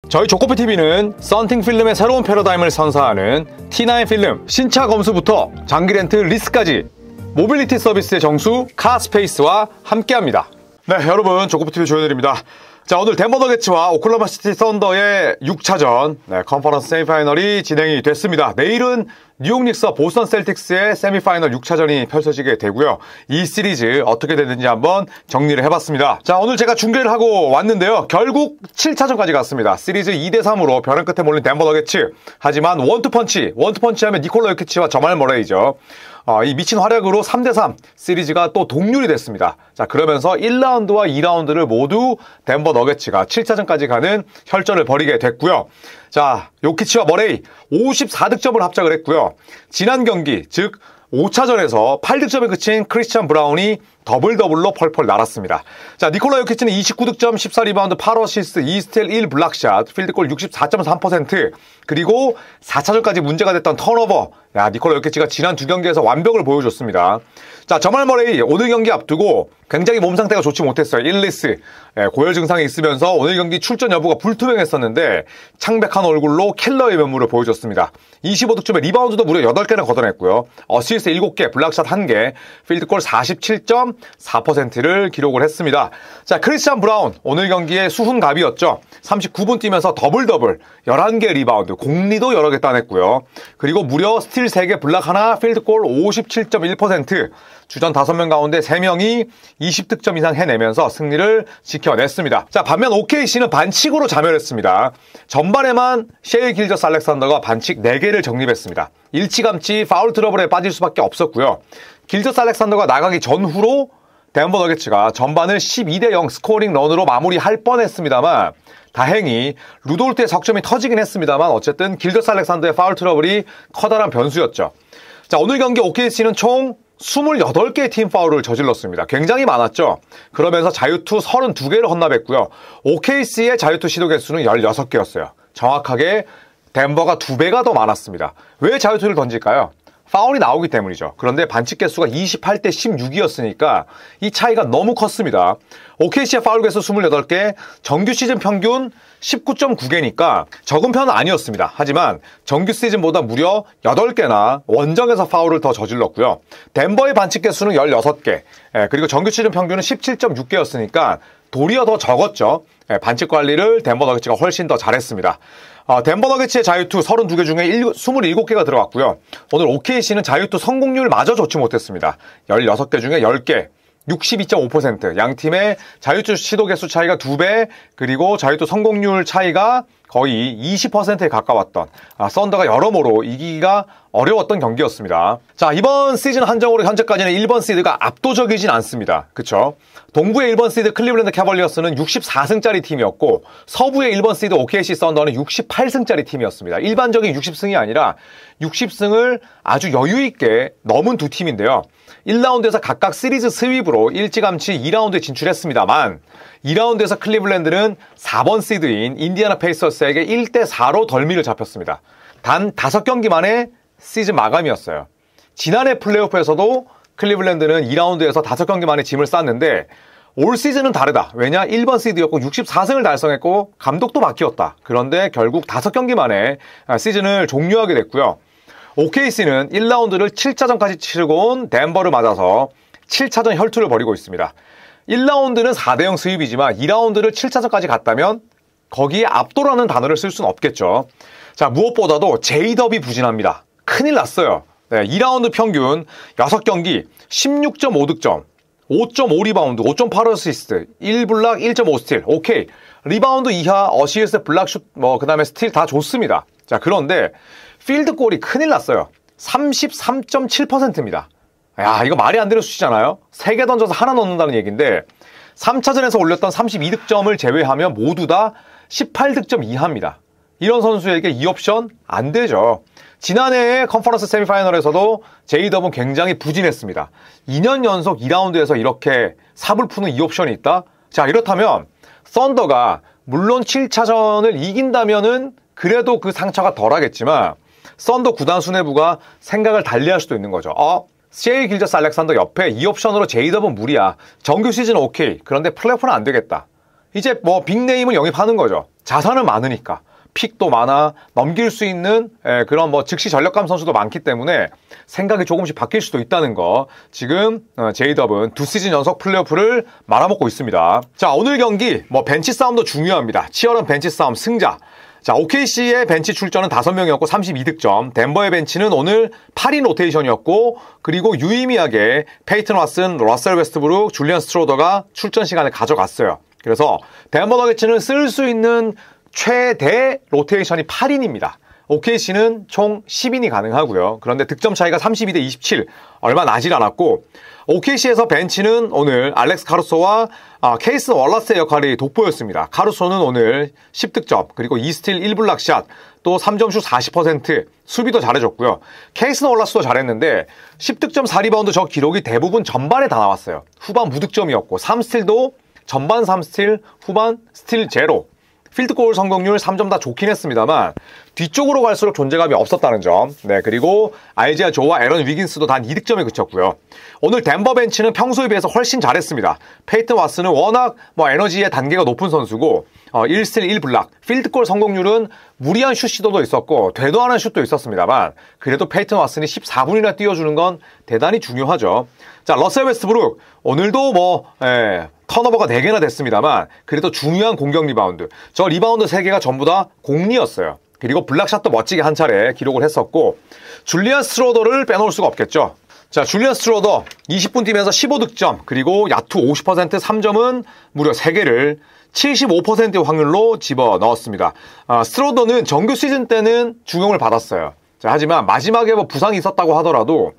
저희 조코피TV는 썬팅 필름의 새로운 패러다임을 선사하는 T9 필름 신차 검수부터 장기 렌트 리스까지 모빌리티 서비스의 정수 카스페이스와 함께합니다. 네, 여러분 조코피TV 조현일입니다. 자, 오늘 덴버 너게츠와 오클라호마 시티 썬더의 6차전 컨퍼런스 세미파이널이 진행이 됐습니다. 내일은 뉴욕 닉스와 보스턴 셀틱스의 세미파이널 6차전이 펼쳐지게 되고요. 이 시리즈 어떻게 되는지 한번 정리를 해봤습니다. 자, 오늘 제가 중계를 하고 왔는데요. 결국 7차전까지 갔습니다. 시리즈 2대3으로 벼랑 끝에 몰린 덴버 너게츠. 하지만 원투펀치 하면 니콜라 요키치와 저말 머레이죠. 이 미친 활약으로 3대3 시리즈가 또 동률이 됐습니다. 자, 그러면서 1라운드와 2라운드를 모두 덴버 너게츠가 7차전까지 가는 혈전을 벌이게 됐고요. 자, 요키치와 머레이 54득점을 합작을 했고요. 지난 경기, 즉 5차전에서 8득점에 그친 크리스찬 브라운이 더블더블로 펄펄 날았습니다. 자, 니콜라 요키치는 29득점, 14리바운드, 8어시스트, 2스틸, 1블락샷, 필드골 64.3%, 그리고 4차전까지 문제가 됐던 턴오버. 야, 니콜라 요키치가 지난 두 경기에서 완벽을 보여줬습니다. 자, 저말 머레이 오늘 경기 앞두고 굉장히 몸 상태가 좋지 못했어요. 일리스, 고열 증상이 있으면서 오늘 경기 출전 여부가 불투명했었는데 창백한 얼굴로 킬러의 면모를 보여줬습니다. 25득점에 리바운드도 무려 8개나 걷어냈고요. 어시스트 7개, 블락샷 1개, 필드골 47.4%를 기록을 했습니다. 자, 크리스찬 브라운 오늘 경기의 수훈갑이었죠. 39분 뛰면서 더블더블, 11개 리바운드, 공리도 여러 개 따냈고요. 그리고 무려 스틸 3개, 블락 하나, 필드골 57.1%, 주전 5명 가운데 3명이 20득점 이상 해내면서 승리를 지켜냈습니다. 자, 반면 OKC는 반칙으로 자멸했습니다. 전반에만 셰이 길저스 알렉산더가 반칙 4개를 정립했습니다. 일찌감치 파울 트러블에 빠질 수밖에 없었고요. 길저스 알렉산더가 나가기 전후로 덴버 너게츠가 전반을 12대0 스코어링 런으로 마무리할 뻔했습니다만 다행히 루돌트의 석점이 터지긴 했습니다만 어쨌든 길저스 알렉산더의 파울 트러블이 커다란 변수였죠. 자, 오늘 경기 OKC는 총 28개의 팀 파울을 저질렀습니다. 굉장히 많았죠. 그러면서 자유투 32개를 헌납했고요. OKC의 자유투 시도 개수는 16개였어요. 정확하게 덴버가 2배가 더 많았습니다. 왜 자유투를 던질까요? 파울이 나오기 때문이죠. 그런데 반칙 개수가 28대 16이었으니까 이 차이가 너무 컸습니다. OKC의 파울 개수 28개, 정규 시즌 평균 19.9개니까 적은 편은 아니었습니다. 하지만 정규 시즌보다 무려 8개나 원정에서 파울을 더 저질렀고요. 덴버의 반칙 개수는 16개, 그리고 정규 시즌 평균은 17.6개였으니까 도리어 더 적었죠. 반칙 관리를 덴버 너게츠가 훨씬 더 잘했습니다. 덴버 너게츠의 자유투 32개 중에 27개가 들어갔고요. 오늘 OKC는 자유투 성공률마저 좋지 못했습니다. 16개 중에 10개. 62.5%. 양 팀의 자유투 시도 개수 차이가 2배, 그리고 자유투 성공률 차이가 거의 20%에 가까웠던 썬더가 여러모로 이기기가 어려웠던 경기였습니다. 자, 이번 시즌 한정으로 현재까지는 1번 시드가 압도적이진 않습니다. 그쵸? 동부의 1번 시드 클리블랜드 캐벌리어스는 64승짜리 팀이었고 서부의 1번 시드 OKC 썬더는 68승짜리 팀이었습니다. 일반적인 60승이 아니라 60승을 아주 여유있게 넘은 두 팀인데요. 1라운드에서 각각 시리즈 스윕으로 일찌감치 2라운드에 진출했습니다만 2라운드에서 클리블랜드는 4번 시드인 인디애나 페이서스에게 1대4로 덜미를 잡혔습니다. 단 5경기 만에 시즌 마감이었어요. 지난해 플레이오프에서도 클리블랜드는 2라운드에서 5경기 만에 짐을 쌌는데 올 시즌은 다르다. 왜냐? 1번 시드였고 64승을 달성했고 감독도 바뀌었다. 그런데 결국 5경기 만에 시즌을 종료하게 됐고요. OKC는 1라운드를 7차전까지 치르고 온 덴버를 맞아서 7차전 혈투를 벌이고 있습니다. 1라운드는 4대0 스윕이지만 2라운드를 7차전까지 갔다면 거기에 압도라는 단어를 쓸 수는 없겠죠. 자, 무엇보다도 제이덥이 부진합니다. 큰일 났어요. 네, 2라운드 평균 6경기 16.5득점, 5.5리바운드, 5.8어시스트, 1블락, 1.5스틸. 오케이. 리바운드 이하, 어시스트, 블락슛, 그 다음에 스틸 다 좋습니다. 자, 그런데 필드골이 큰일 났어요. 33.7%입니다. 야, 이거 말이 안 되는 수치잖아요. 3개 던져서 하나 넣는다는 얘기인데 3차전에서 올렸던 32득점을 제외하면 모두 다 18득점 이하입니다. 이런 선수에게 이 옵션 안 되죠. 지난해의 컨퍼런스 세미파이널에서도 제이덥은 굉장히 부진했습니다. 2년 연속 2라운드에서 이렇게 삽을 푸는 이 옵션이 있다? 자, 이렇다면 썬더가 물론 7차전을 이긴다면은 그래도 그 상처가 덜하겠지만 썬더 구단 수뇌부가 생각을 달리할 수도 있는 거죠. 셰이 길저스 알렉산더 옆에 이 옵션으로 제이덥은 무리야. 정규 시즌은 오케이. 그런데 플레이오프는 안 되겠다. 이제 뭐 빅네임을 영입하는 거죠. 자산은 많으니까. 픽도 많아, 넘길 수 있는 그런 뭐 즉시 전력감 선수도 많기 때문에 생각이 조금씩 바뀔 수도 있다는 거. 지금 제이덥은 2시즌 연속 플레이오프를 말아먹고 있습니다. 자, 오늘 경기 뭐 벤치 싸움도 중요합니다. 치열한 벤치 싸움 승자. 자, OKC의 벤치 출전은 5명이었고 32득점. 덴버의 벤치는 오늘 8인 로테이션이었고, 그리고 유의미하게 페이튼 왓슨, 러셀 웨스트브룩, 줄리안 스트로더가 출전 시간을 가져갔어요. 그래서 덴버 너게츠는 쓸 수 있는 최대 로테이션이 8인입니다. OKC는 총 10인이 가능하고요. 그런데 득점 차이가 32대 27, 얼마 나질 않았고, OKC에서 벤치는 오늘 알렉스 카루소와 케이슨 월라스의 역할이 돋보였습니다. 카루소는 오늘 10득점, 그리고 2스틸 1블락샷, 또 3점슛 40%, 수비도 잘해줬고요. 케이슨 월라스도 잘했는데 10득점 4리바운드 저 기록이 대부분 전반에 다 나왔어요. 후반 무득점이었고 3스틸도 전반 3스틸, 후반 스틸 제로. 필드골 성공률 3점 다 좋긴 했습니다만 뒤쪽으로 갈수록 존재감이 없었다는 점. 네, 그리고 아이지아 조와 에런 위긴스도 단 2득점에 그쳤고요. 오늘 덴버 벤치는 평소에 비해서 훨씬 잘했습니다. 페이튼 왓슨은 워낙 뭐 에너지의 단계가 높은 선수고 1스틸 1블락, 필드골 성공률은 무리한 슛 시도도 있었고 되도 않은 슛도 있었습니다만 그래도 페이튼 왓슨이 14분이나 뛰어주는 건 대단히 중요하죠. 자, 러셀 웨스트브룩 오늘도 뭐 턴오버가 4개나 됐습니다만 그래도 중요한 공격 리바운드, 저 리바운드 3개가 전부 다 공리였어요. 그리고 블락샷도 멋지게 한 차례 기록을 했었고, 줄리안 스트로더를 빼놓을 수가 없겠죠. 자, 줄리안 스트로더 20분 뛰면서 15득점, 그리고 야투 50%, 3점은 무려 3개를 75%의 확률로 집어넣었습니다. 스트로더는 정규 시즌 때는 중용을 받았어요. 자, 하지만 마지막에 뭐 부상이 있었다고 하더라도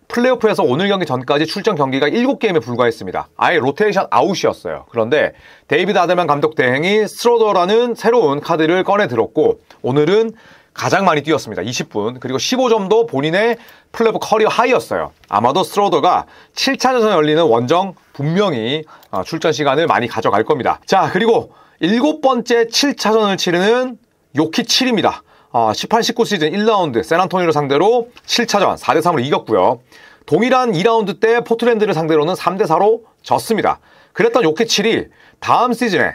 플레이오프에서 오늘 경기 전까지 출전 경기가 7게임에 불과했습니다. 아예 로테이션 아웃이었어요. 그런데 데이비드 아델만 감독 대행이 스트로더라는 새로운 카드를 꺼내 들었고 오늘은 가장 많이 뛰었습니다. 20분. 그리고 15점도 본인의 플레이오프 커리어 하이였어요. 아마도 스트로더가 7차전에 열리는 원정 분명히 출전 시간을 많이 가져갈 겁니다. 자, 그리고 7번째 7차전을 치르는 요키치입니다. 18-19 시즌 1라운드 샌안토니를 상대로 7차전 4대3으로 이겼고요. 동일한 2라운드 때 포틀랜드를 상대로는 3대4로 졌습니다. 그랬던 요키치이 다음 시즌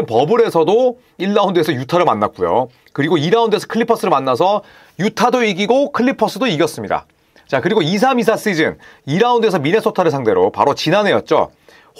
버블에서도 1라운드에서 유타를 만났고요. 그리고 2라운드에서 클리퍼스를 만나서 유타도 이기고 클리퍼스도 이겼습니다. 자, 그리고 23-24 시즌 2라운드에서 미네소타를 상대로 바로 지난해였죠.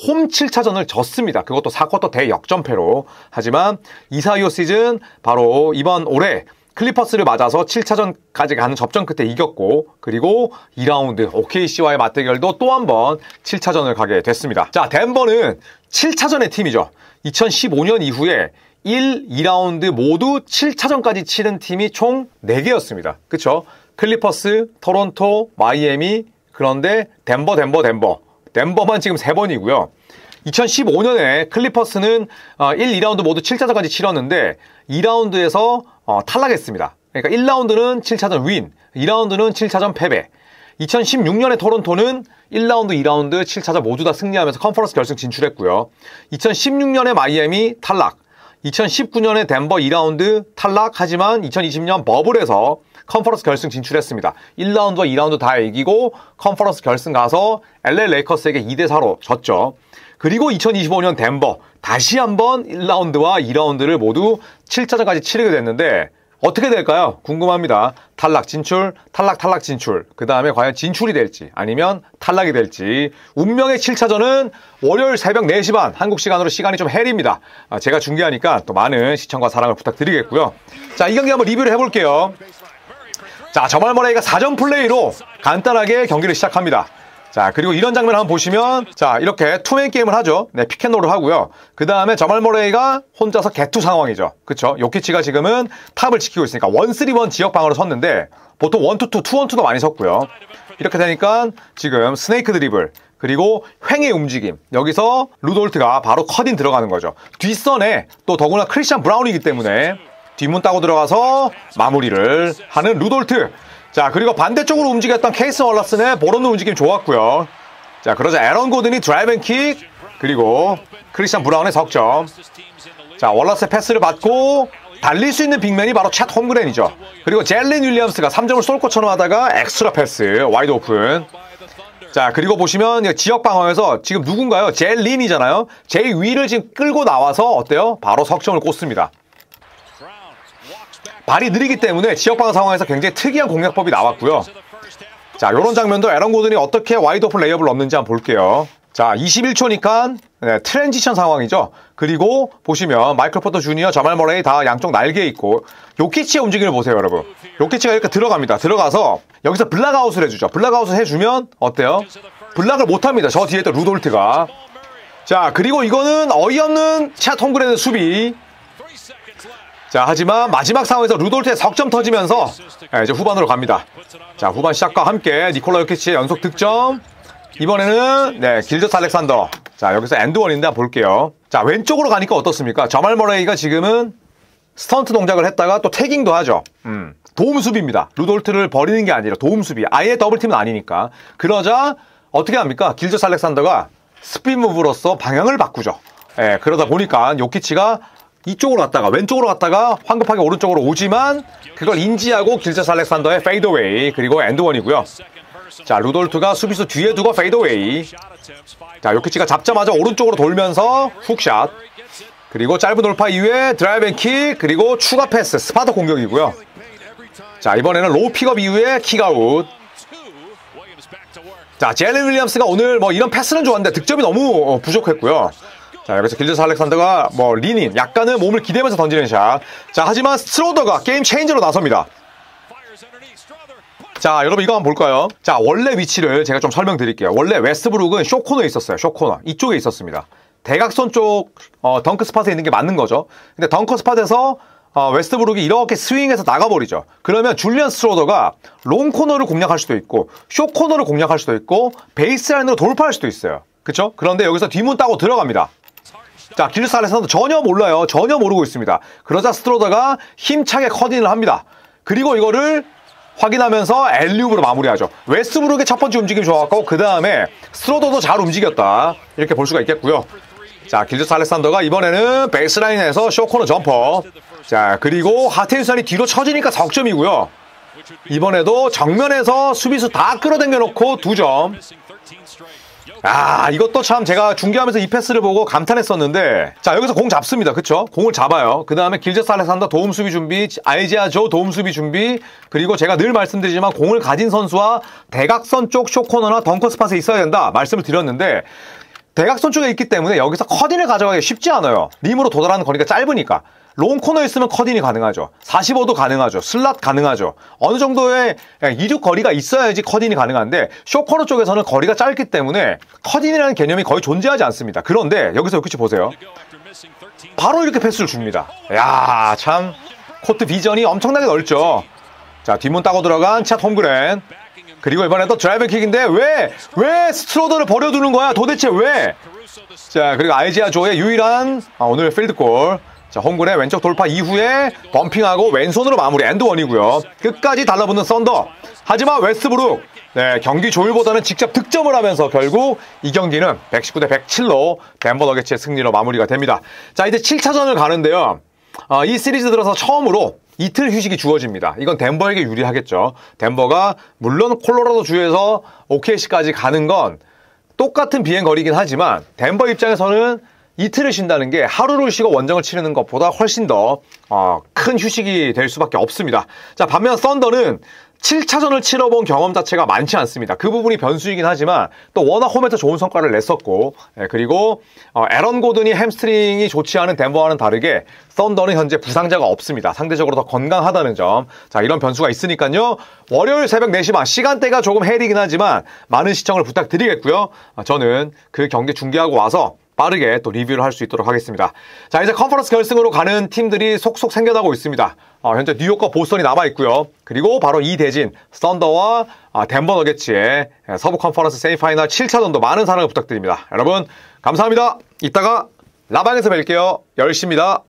홈 7차전을 졌습니다. 그것도 4쿼터 대역전패로. 하지만 24-25 시즌 바로 이번 올해 클리퍼스를 맞아서 7차전까지 가는 접전 끝에 이겼고, 그리고 2라운드 OKC와의 맞대결도 또 한 번 7차전을 가게 됐습니다. 자, 덴버는 7차전의 팀이죠. 2015년 이후에 1, 2라운드 모두 7차전까지 치른 팀이 총 4개였습니다. 그쵸? 클리퍼스, 토론토, 마이애미, 그런데 덴버만 지금 3번이고요. 2015년에 클리퍼스는 1, 2라운드 모두 7차전까지 치렀는데 2라운드에서 탈락했습니다. 그러니까 1라운드는 7차전 윈, 2라운드는 7차전 패배. 2016년에 토론토는 1라운드, 2라운드, 7차전 모두 다 승리하면서 컨퍼런스 결승 진출했고요. 2016년에 마이애미 탈락, 2019년에 덴버 2라운드 탈락, 하지만 2020년 버블에서 컨퍼런스 결승 진출했습니다. 1라운드와 2라운드 다 이기고 컨퍼런스 결승 가서 LA 레이커스에게 2대4로 졌죠. 그리고 2025년 덴버 다시 한번 1라운드와 2라운드를 모두 7차전까지 치르게 됐는데 어떻게 될까요? 궁금합니다. 탈락 진출, 탈락 진출. 그 다음에 과연 진출이 될지 아니면 탈락이 될지. 운명의 7차전은 월요일 새벽 4시 반 한국 시간으로 시간이 좀 해립니다. 제가 중계하니까 또 많은 시청과 사랑을 부탁드리겠고요. 자, 이 경기 한번 리뷰를 해볼게요. 자, 저말 머레이가 4점 플레이로 간단하게 경기를 시작합니다. 자, 그리고 이런 장면 한번 보시면, 자, 이렇게 투맨 게임을 하죠. 네, 피켓롤을 하고요. 그 다음에 저말 머레이가 혼자서 개투 상황이죠. 그쵸? 요키치가 지금은 탑을 지키고 있으니까 1-3-1 지역 방어를 섰는데, 보통 1-2-2, 2-1-2도 많이 섰고요. 이렇게 되니까 지금 스네이크 드리블, 그리고 횡의 움직임. 여기서 루돌트가 바로 컷인 들어가는 거죠. 뒷선에 또 더구나 크리스찬 브라운이기 때문에 뒷문 따고 들어가서 마무리를 하는 루돌트. 자, 그리고 반대쪽으로 움직였던 케이슨 월라슨의 볼 없는 움직임 좋았고요. 자, 그러자 에런 고든이 드라이브 앤 킥, 그리고 크리스찬 브라운의 석점. 자, 월라스의 패스를 받고 달릴 수 있는 빅맨이 바로 챗 홈그랜이죠. 그리고 젤린 윌리엄스가 3점을 쏠 것처럼 하다가 엑스트라 패스 와이드 오픈. 자, 그리고 보시면 지역 방어에서 지금 누군가요? 제일 린이잖아요. 제일 위를 지금 끌고 나와서 어때요? 바로 석점을 꽂습니다. 발이 느리기 때문에 지역 방어 상황에서 굉장히 특이한 공략법이 나왔고요. 자, 요런 장면도 에런 고든이 어떻게 와이드 오픈 레이업을 넣는지 한번 볼게요. 자, 21초니까 트랜지션 상황이죠. 그리고 보시면 마이클 포터 주니어, 저말 머레이 다 양쪽 날개에 있고 요키치의 움직임을 보세요, 여러분. 요키치가 이렇게 들어갑니다. 들어가서 여기서 블락아웃을 해주죠. 블락아웃을 해주면 어때요? 블락을 못합니다. 저 뒤에 또 루돌트가. 자, 그리고 이거는 어이없는 샷 홈그레는 수비. 자, 하지만 마지막 상황에서 루돌트의 석점 터지면서 이제 후반으로 갑니다. 자, 후반 시작과 함께 니콜라 요키치의 연속 득점. 이번에는 길저스 알렉산더. 자, 여기서 엔드원인데 한번 볼게요. 자, 왼쪽으로 가니까 어떻습니까? 저말 머레이가 지금은 스턴트 동작을 했다가 또 태깅도 하죠. 도움 수비입니다. 루돌트를 버리는 게 아니라 도움 수비. 아예 더블팀은 아니니까. 그러자 어떻게 합니까? 길저스 알렉산더가 스피드 무브로서 방향을 바꾸죠. 그러다 보니까 요키치가 이쪽으로 갔다가 왼쪽으로 갔다가 황급하게 오른쪽으로 오지만 그걸 인지하고 길저스 알렉산더의 페이드웨이 그리고 엔드원이고요. 자, 루돌트가 수비수 뒤에 두고 페이드웨이. 자, 요키치가 잡자마자 오른쪽으로 돌면서 훅샷. 그리고 짧은 돌파 이후에 드라이브 앤 킥, 그리고 추가 패스, 스파더 공격이고요. 자, 이번에는 로우 픽업 이후에 킥아웃. 자, 제일런 윌리엄스가 오늘 이런 패스는 좋았는데 득점이 너무 부족했고요. 자, 여기서 길저스 알렉산더가 리닌, 약간은 몸을 기대면서 던지는 샷. 자, 하지만 스트로더가 게임 체인저로 나섭니다. 자, 여러분 이거 한번 볼까요? 자, 원래 위치를 제가 좀 설명드릴게요. 원래 웨스트브룩은 쇼코너에 있었어요. 쇼코너. 이쪽에 있었습니다. 대각선 쪽 덩크 스팟에 있는 게 맞는 거죠. 근데 덩크 스팟에서 웨스트브룩이 이렇게 스윙해서 나가버리죠. 그러면 줄리안 스트로더가 롱코너를 공략할 수도 있고 쇼코너를 공략할 수도 있고 베이스라인으로 돌파할 수도 있어요. 그쵸? 그런데 여기서 뒷문 따고 들어갑니다. 자, 길저스 알렉산더 전혀 몰라요. 전혀 모르고 있습니다. 그러자 스트로더가 힘차게 컷인을 합니다. 그리고 이거를 확인하면서 엘리웁으로 마무리하죠. 웨스트브룩의 첫 번째 움직임이 좋았고 그 다음에 스트로더도 잘 움직였다. 이렇게 볼 수가 있겠고요. 자, 길저스 알렉산더가 이번에는 베이스라인에서 쇼코너 점퍼. 자, 그리고 하태유산이 뒤로 쳐지니까 석점이고요. 이번에도 정면에서 수비수 다 끌어당겨 놓고 2점. 아, 이것도 참 제가 중계하면서 이 패스를 보고 감탄했었는데, 자, 여기서 공 잡습니다. 그쵸? 공을 잡아요. 그 다음에 길저스 알렉산더 도움 수비 준비, 아이지아 조 도움 수비 준비, 그리고 제가 늘 말씀드리지만 공을 가진 선수와 대각선 쪽 쇼코너나 덩커 스팟에 있어야 된다 말씀을 드렸는데, 대각선 쪽에 있기 때문에 여기서 컷인을 가져가기 쉽지 않아요. 림으로 도달하는 거리가 짧으니까. 롱코너에 있으면 컷인이 가능하죠. 45도 가능하죠. 슬랏 가능하죠. 어느 정도의 이륙 거리가 있어야지 컷인이 가능한데 쇼코너 쪽에서는 거리가 짧기 때문에 컷인이라는 개념이 거의 존재하지 않습니다. 그런데 여기서 요키치 보세요. 바로 이렇게 패스를 줍니다. 야, 참 코트 비전이 엄청나게 넓죠. 자, 뒷문 따고 들어간 차 홈그랜. 그리고 이번에도 드라이브 킥인데 왜 스트로더를 버려두는 거야? 도대체 왜? 자, 그리고 아이지아 조의 유일한 오늘 필드골. 자, 홈그랜 왼쪽 돌파 이후에 범핑하고 왼손으로 마무리 엔드원이고요. 끝까지 달라붙는 썬더. 하지만 웨스트브룩 경기 조율보다는 직접 득점을 하면서 결국 이 경기는 119대 107로 덴버 너게츠의 승리로 마무리가 됩니다. 자, 이제 7차전을 가는데요. 이 시리즈 들어서 처음으로 이틀 휴식이 주어집니다. 이건 덴버에게 유리하겠죠. 덴버가 물론 콜로라도 주에서 OKC까지 가는 건 똑같은 비행 거리긴 하지만 덴버 입장에서는 이틀을 쉰다는 게 하루를 쉬고 원정을 치르는 것보다 훨씬 더 큰 휴식이 될 수밖에 없습니다. 자, 반면 썬더는 7차전을 치러본 경험 자체가 많지 않습니다. 그 부분이 변수이긴 하지만 또 워낙 홈에서 좋은 성과를 냈었고, 그리고 에런 고든이 햄스트링이 좋지 않은 덴버와는 다르게 썬더는 현재 부상자가 없습니다. 상대적으로 더 건강하다는 점. 자, 이런 변수가 있으니까요. 월요일 새벽 4시 반 시간대가 조금 해리긴 하지만 많은 시청을 부탁드리겠고요. 저는 그 경기 중계하고 와서 빠르게 또 리뷰를 할 수 있도록 하겠습니다. 자, 이제 컨퍼런스 결승으로 가는 팀들이 속속 생겨나고 있습니다. 현재 뉴욕과 보스턴이 남아있고요. 그리고 바로 이 대진 썬더와 덴버 너게츠의 서부 컨퍼런스 세미파이널 7차전도 많은 사랑을 부탁드립니다. 여러분 감사합니다. 이따가 라방에서 뵐게요. 10시입니다.